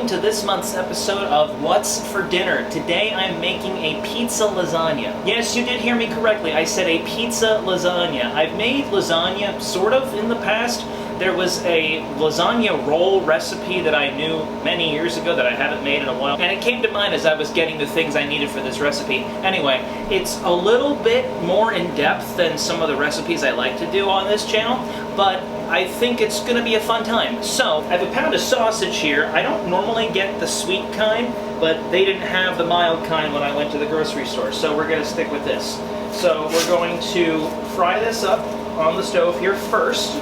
to this month's episode of What's for Dinner. Today I'm making a pizza lasagna. Yes, you did hear me correctly. I said a pizza lasagna. I've made lasagna sort of in the past. There was a lasagna roll recipe that I knew many years ago that I haven't made in a while, and it came to mind as I was getting the things I needed for this recipe. Anyway, it's a little bit more in depth than some of the recipes I like to do on this channel, but I think it's going to be a fun time. So, I have a pound of sausage here. I don't normally get the sweet kind, but they didn't have the mild kind when I went to the grocery store, so we're going to stick with this. So, we're going to fry this up on the stove here first.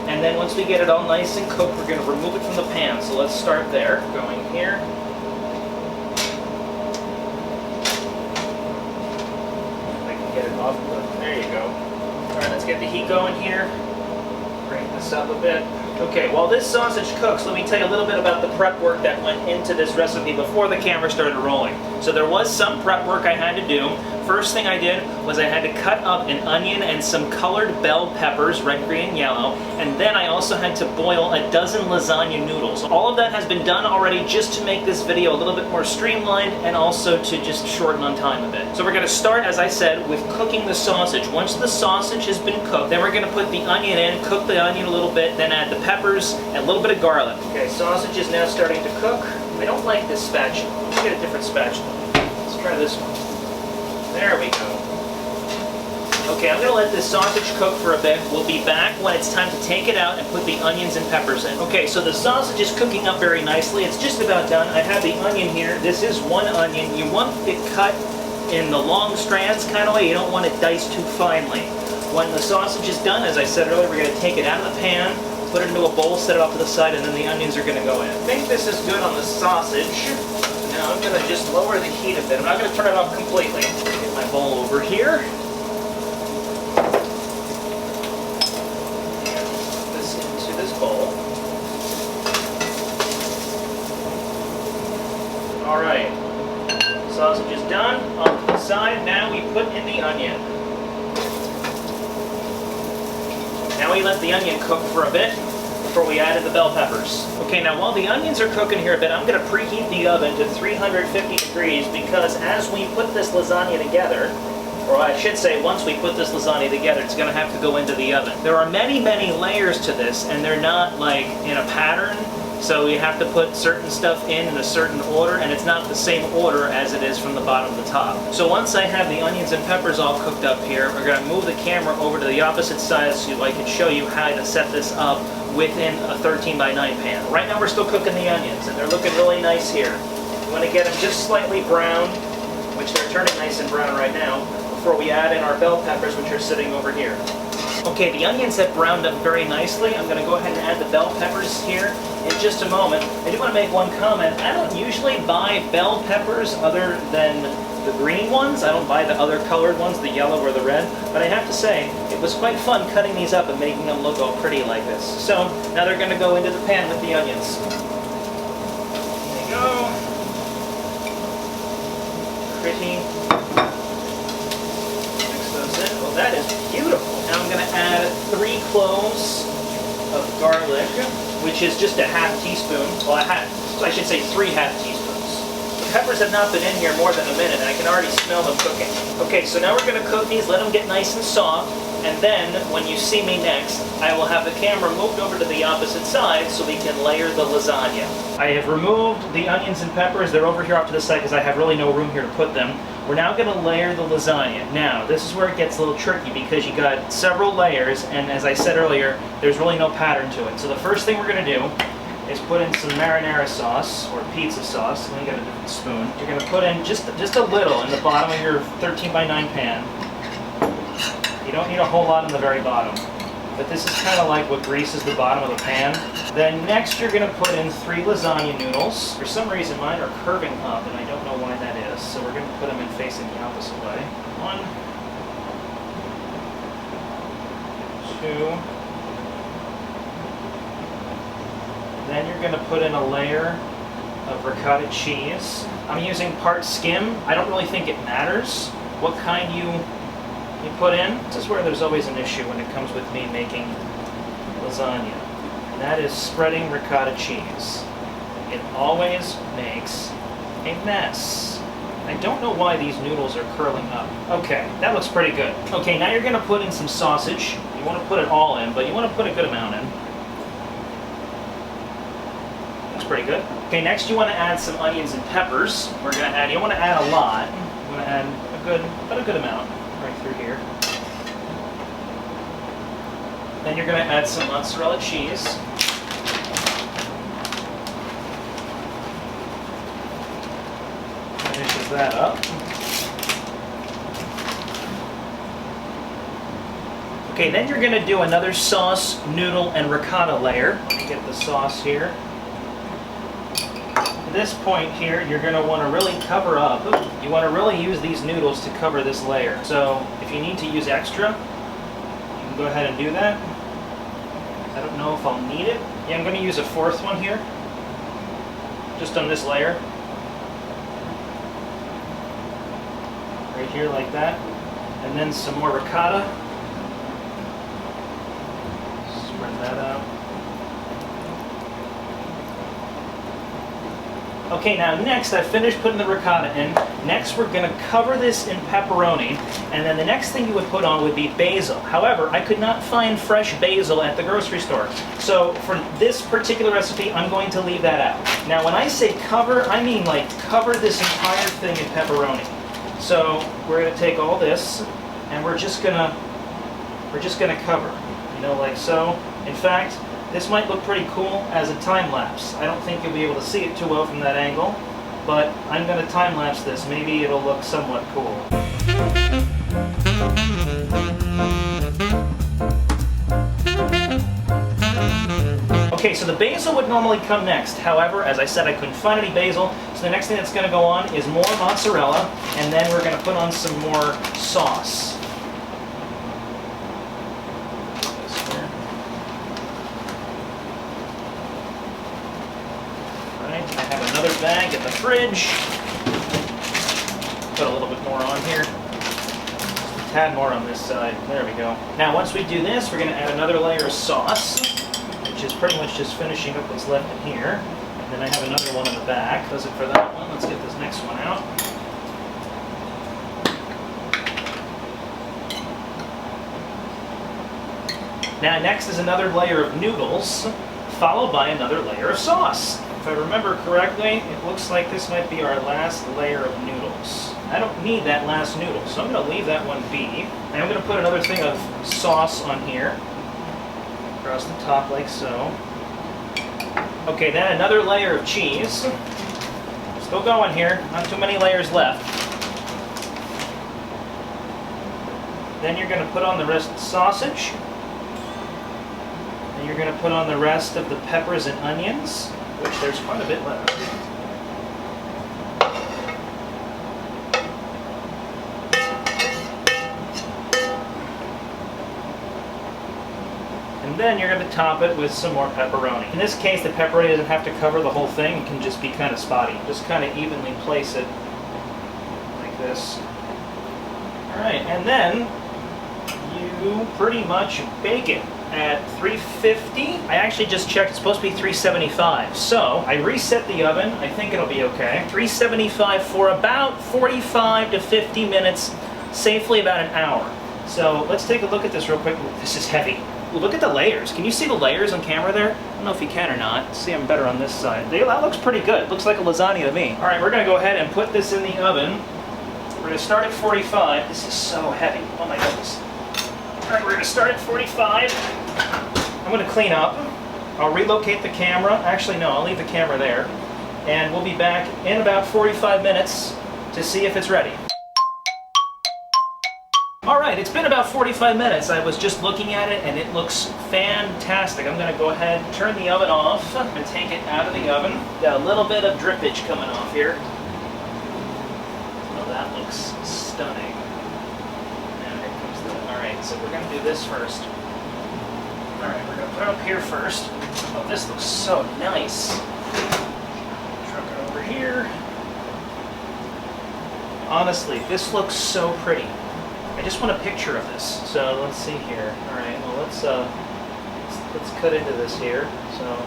And then once we get it all nice and cooked, we're going to remove it from the pan. So let's start there. Going here. If I can get it off the... There you go. Alright, let's get the heat going here. Bring this up a bit. Okay, while this sausage cooks, let me tell you a little bit about the prep work that went into this recipe before the camera started rolling. So there was some prep work I had to do. First thing I did was I had to cut up an onion and some colored bell peppers, red, green, and yellow, and then I also had to boil a dozen lasagna noodles. All of that has been done already just to make this video a little bit more streamlined and also to just shorten on time a bit. So we're going to start, as I said, with cooking the sausage. Once the sausage has been cooked, then we're going to put the onion in, cook the onion a little bit, then add the peppers and a little bit of garlic. Okay, sausage is now starting to cook. I don't like this spatula. Let's get a different spatula. Let's try this one. There we go. Okay, I'm going to let this sausage cook for a bit. We'll be back when it's time to take it out and put the onions and peppers in. Okay, so the sausage is cooking up very nicely. It's just about done. I have the onion here. This is one onion. You want it cut in the long strands kind of way. You don't want it diced too finely. When the sausage is done, as I said earlier, we're going to take it out of the pan, put it into a bowl, set it off to the side, and then the onions are going to go in. I think this is good on the sausage. Now I'm going to just lower the heat a bit. I'm not going to turn it off completely. Get my bowl over here. Put this into this bowl. Alright. Sausage is done. Off to the side. Now we put in the onion. Now we let the onion cook for a bit before we add in the bell peppers. Okay, now while the onions are cooking here a bit, I'm going to preheat the oven to 350 degrees because as we put this lasagna together, or I should say once we put this lasagna together, it's going to have to go into the oven. There are many, many layers to this, and they're not like in a pattern, so you have to put certain stuff in a certain order, and it's not the same order as it is from the bottom to the top. So once I have the onions and peppers all cooked up here, we're going to move the camera over to the opposite side so I can show you how to set this up within a 13 by 9 pan. Right now we're still cooking the onions, and they're looking really nice here. You want to get them just slightly brown, which they're turning nice and brown right now, before we add in our bell peppers, which are sitting over here. Okay, the onions have browned up very nicely. I'm going to go ahead and add the bell peppers here in just a moment. I do want to make one comment. I don't usually buy bell peppers other than the green ones. I don't buy the other colored ones, the yellow or the red. But I have to say, it was quite fun cutting these up and making them look all pretty like this. So, now they're going to go into the pan with the onions. There you go. Pretty. Mix those in. Well, that is beautiful. Now I'm going to add 3 cloves of garlic, which is just a half teaspoon. Well, I should say 3 half teaspoons. The peppers have not been in here more than a minute, and I can already smell them cooking. Okay, so now we're going to cook these, let them get nice and soft, and then when you see me next, I will have the camera moved over to the opposite side so we can layer the lasagna. I have removed the onions and peppers. They're over here off to the side because I have really no room here to put them. We're now going to layer the lasagna. Now, this is where it gets a little tricky because you got several layers, and as I said earlier, there's really no pattern to it. So the first thing we're going to do is put in some marinara sauce, or pizza sauce. Let me get a different spoon. You're going to put in just a little in the bottom of your 13 by 9 pan. You don't need a whole lot in the very bottom. But this is kind of like what greases the bottom of the pan. Then next you're going to put in 3 lasagna noodles. For some reason mine are curving up, and I don't know why that is. So we're going to put them in facing the opposite way. 1, 2. Then you're going to put in a layer of ricotta cheese. I'm using part skim. I don't really think it matters what kind you put in. This is where there's always an issue when it comes with me making lasagna. And that is spreading ricotta cheese. it always makes a mess. I don't know why these noodles are curling up. Okay, that looks pretty good. Okay, now you're gonna put in some sausage. You wanna put it all in, but you wanna put a good amount in. Looks pretty good. Okay, next you wanna add some onions and peppers. You don't wanna add a lot. You wanna add about a good amount right through here. Then you're gonna add some mozzarella cheese. Finishes that up. Okay, then you're gonna do another sauce, noodle, and ricotta layer. Let me get the sauce here. At this point here, you're gonna wanna really cover up. You wanna really use these noodles to cover this layer. So if you need to use extra, you can go ahead and do that. I don't know if I'll need it. Yeah, I'm gonna use a fourth one here. Just on this layer. Right here like that. And then some more ricotta. Spread that out. Okay, now next I've finished putting the ricotta in. Next we're going to cover this in pepperoni, and then the next thing you would put on would be basil. However, I could not find fresh basil at the grocery store. So for this particular recipe, I'm going to leave that out. Now when I say cover, I mean like cover this entire thing in pepperoni. So we're going to take all this, and we're just gonna cover, you know, like so. In fact, this might look pretty cool as a time lapse. I don't think you'll be able to see it too well from that angle, but I'm going to time lapse this. Maybe it'll look somewhat cool. Okay, so the basil would normally come next. However, as I said, I couldn't find any basil, so the next thing that's going to go on is more mozzarella, and then we're going to put on some more sauce. Bag in the fridge. Put a little bit more on here. Just a tad more on this side. There we go. Now once we do this, we're going to add another layer of sauce, which is pretty much just finishing up what's left in here. And then I have another one in the back. Does it for that one. Let's get this next one out. Now next is another layer of noodles, followed by another layer of sauce. If I remember correctly, it looks like this might be our last layer of noodles. I don't need that last noodle, so I'm going to leave that one be. And I'm going to put another thing of sauce on here, across the top like so. Okay, then another layer of cheese. Still going here, not too many layers left. Then you're going to put on the rest of the sausage. Then you're going to put on the rest of the peppers and onions, which there's quite a bit left. And then you're going to top it with some more pepperoni. In this case, the pepperoni doesn't have to cover the whole thing. It can just be kind of spotty. Just kind of evenly place it like this. Alright, and then you pretty much bake it at 350. I actually just checked, it's supposed to be 375. So I reset the oven. I think it'll be okay. 375 for about 45 to 50 minutes, safely about an hour. So let's take a look at this real quick. Ooh, this is heavy. Ooh, look at the layers. Can you see the layers on camera there? I don't know if you can or not. See, I'm better on this side. That looks pretty good. It looks like a lasagna to me. All right, we're gonna go ahead and put this in the oven. We're gonna start at 45. This is so heavy. Oh my goodness. All right, we're gonna start at 45. I'm gonna clean up. I'll relocate the camera. Actually, no, I'll leave the camera there. And we'll be back in about 45 minutes to see if it's ready. All right, it's been about 45 minutes. I was just looking at it and it looks fantastic. I'm gonna go ahead and turn the oven off and take it out of the oven. Got a little bit of drippage coming off here. Well, that looks stunning. Alright, so we're going to do this first. Alright, we're going to put it up here first. Oh, this looks so nice. Truck it over here. Honestly, this looks so pretty. I just want a picture of this. So let's see here. Alright, well let's cut into this here. So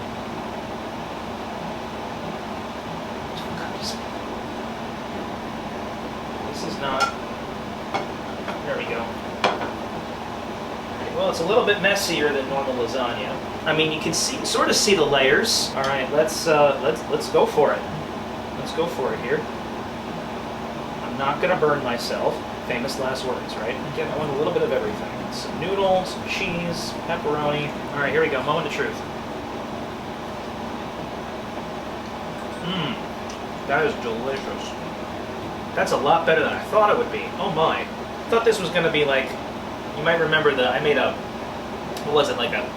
not. There we go. Well, it's a little bit messier than normal lasagna. I mean, you can sort of see the layers. All right, let's go for it. Let's go for it here. I'm not gonna burn myself. Famous last words, right? Again, I want a little bit of everything. Some noodles, some cheese, pepperoni. All right, here we go. Moment of truth. Mmm, that is delicious. That's a lot better than I thought it would be. Oh my. I thought this was gonna be like, you might remember I made a, what was it, like a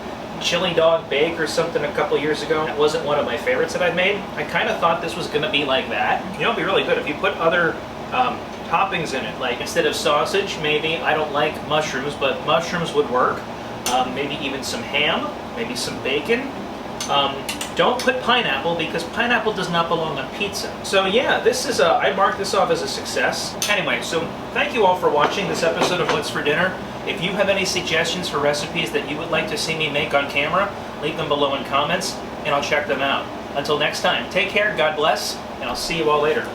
chili dog bake or something a couple years ago. It wasn't one of my favorites that I've made. I kind of thought this was gonna be like that. You know, it'd be really good if you put other toppings in it. Like instead of sausage, maybe, I don't like mushrooms, but mushrooms would work. Maybe even some ham, maybe some bacon. Don't put pineapple because pineapple does not belong on pizza. So yeah, this is I mark this off as a success. Anyway, so thank you all for watching this episode of What's for Dinner. If you have any suggestions for recipes that you would like to see me make on camera, leave them below in comments and I'll check them out. Until next time, take care, God bless, and I'll see you all later.